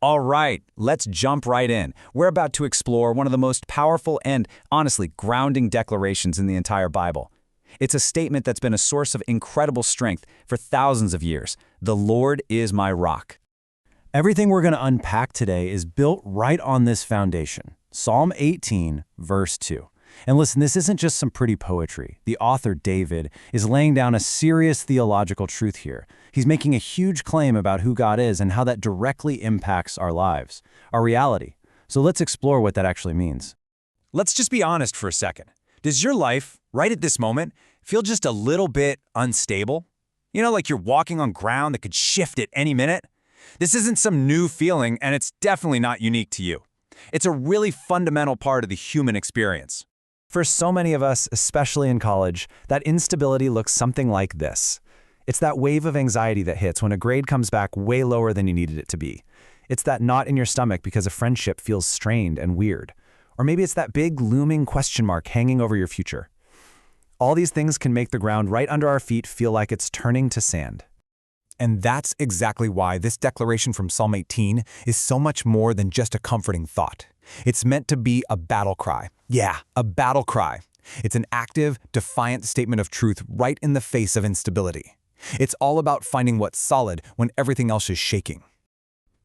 All right, let's jump right in. We're about to explore one of the most powerful and, honestly, grounding declarations in the entire Bible. It's a statement that's been a source of incredible strength for thousands of years. The Lord is my rock. Everything we're going to unpack today is built right on this foundation. Psalm 18, verse 2. And listen, this isn't just some pretty poetry. The author, David, is laying down a serious theological truth here. He's making a huge claim about who God is and how that directly impacts our lives, our reality. So let's explore what that actually means. Let's just be honest for a second. Does your life, right at this moment, feel just a little bit unstable? You know, like you're walking on ground that could shift at any minute? This isn't some new feeling, and it's definitely not unique to you. It's a really fundamental part of the human experience. For so many of us, especially in college, that instability looks something like this. It's that wave of anxiety that hits when a grade comes back way lower than you needed it to be. It's that knot in your stomach because a friendship feels strained and weird. Or maybe it's that big looming question mark hanging over your future. All these things can make the ground right under our feet feel like it's turning to sand. And that's exactly why this declaration from Psalm 18 is so much more than just a comforting thought. It's meant to be a battle cry. Yeah, a battle cry. It's an active, defiant statement of truth right in the face of instability. It's all about finding what's solid when everything else is shaking.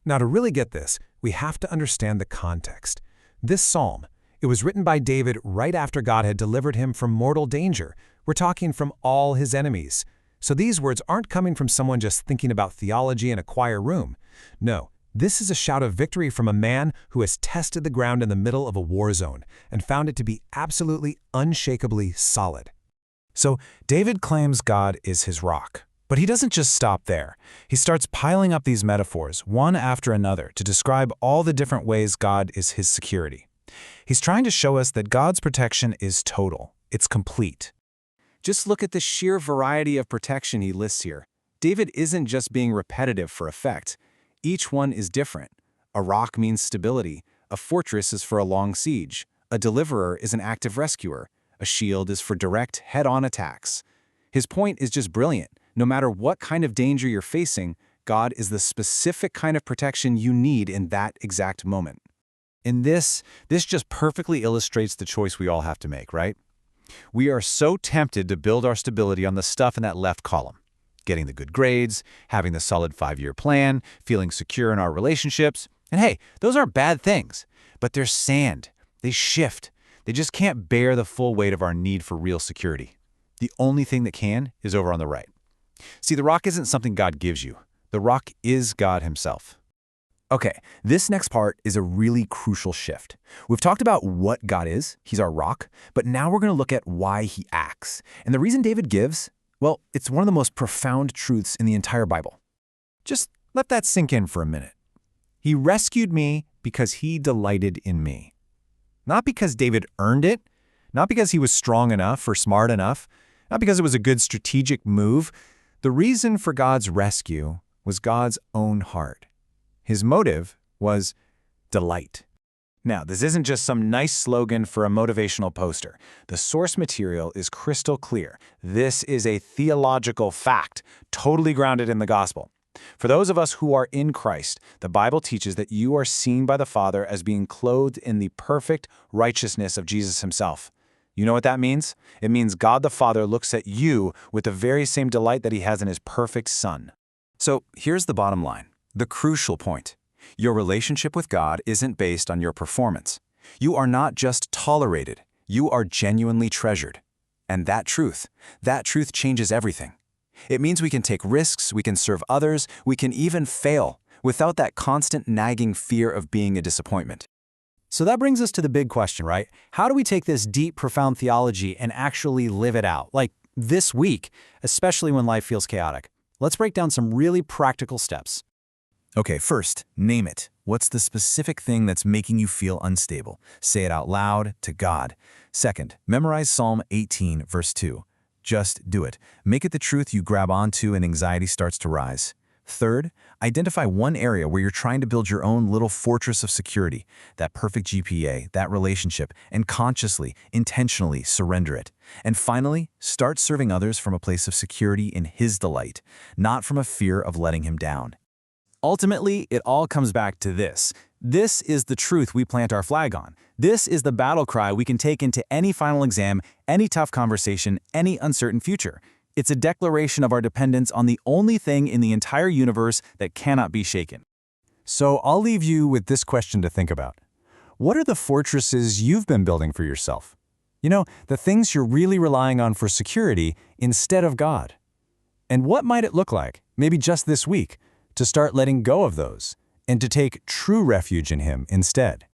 Now, to really get this, we have to understand the context. This psalm, it was written by David right after God had delivered him from mortal danger. We're talking from all his enemies. So these words aren't coming from someone just thinking about theology in a choir room. No, this is a shout of victory from a man who has tested the ground in the middle of a war zone and found it to be absolutely unshakably solid. So David claims God is his rock. But he doesn't just stop there. He starts piling up these metaphors, one after another, to describe all the different ways God is his security. He's trying to show us that God's protection is total. It's complete. Just look at the sheer variety of protection he lists here. David isn't just being repetitive for effect. Each one is different. A rock means stability. A fortress is for a long siege. A deliverer is an active rescuer. A shield is for direct, head-on attacks. His point is just brilliant. No matter what kind of danger you're facing, God is the specific kind of protection you need in that exact moment. And this just perfectly illustrates the choice we all have to make, right? We are so tempted to build our stability on the stuff in that left column. Getting the good grades, having the solid 5-year plan, feeling secure in our relationships. And hey, those aren't bad things, but they're sand. They shift. They just can't bear the full weight of our need for real security. The only thing that can is over on the right. See, the rock isn't something God gives you. The rock is God himself. Okay, this next part is a really crucial shift. We've talked about what God is, he's our rock, but now we're going to look at why he acts. And the reason David gives, well, it's one of the most profound truths in the entire Bible. Just let that sink in for a minute. He rescued me because he delighted in me. Not because David earned it, not because he was strong enough or smart enough, not because it was a good strategic move. The reason for God's rescue was God's own heart. His motive was delight. Now, this isn't just some nice slogan for a motivational poster. The source material is crystal clear. This is a theological fact, totally grounded in the gospel. For those of us who are in Christ, the Bible teaches that you are seen by the Father as being clothed in the perfect righteousness of Jesus himself. You know what that means? It means God the Father looks at you with the very same delight that he has in his perfect Son. So here's the bottom line. The crucial point. Your relationship with God isn't based on your performance. You are not just tolerated. You are genuinely treasured. And that truth changes everything. It means we can take risks, we can serve others, we can even fail without that constant nagging fear of being a disappointment. So that brings us to the big question, right? How do we take this deep, profound theology and actually live it out? Like this week, especially when life feels chaotic. Let's break down some really practical steps. Okay, first, name it. What's the specific thing that's making you feel unstable? Say it out loud to God. Second, memorize Psalm 18, verse 2. Just do it. Make it the truth you grab onto and anxiety starts to rise. Third, identify one area where you're trying to build your own little fortress of security, that perfect GPA, that relationship, and consciously, intentionally surrender it. And finally, start serving others from a place of security in his delight, not from a fear of letting him down. Ultimately, it all comes back to this. This is the truth we plant our flag on. This is the battle cry we can take into any final exam, any tough conversation, any uncertain future. It's a declaration of our dependence on the only thing in the entire universe that cannot be shaken. So I'll leave you with this question to think about. What are the fortresses you've been building for yourself? You know, the things you're really relying on for security instead of God. And what might it look like, maybe just this week, to start letting go of those and to take true refuge in Him instead?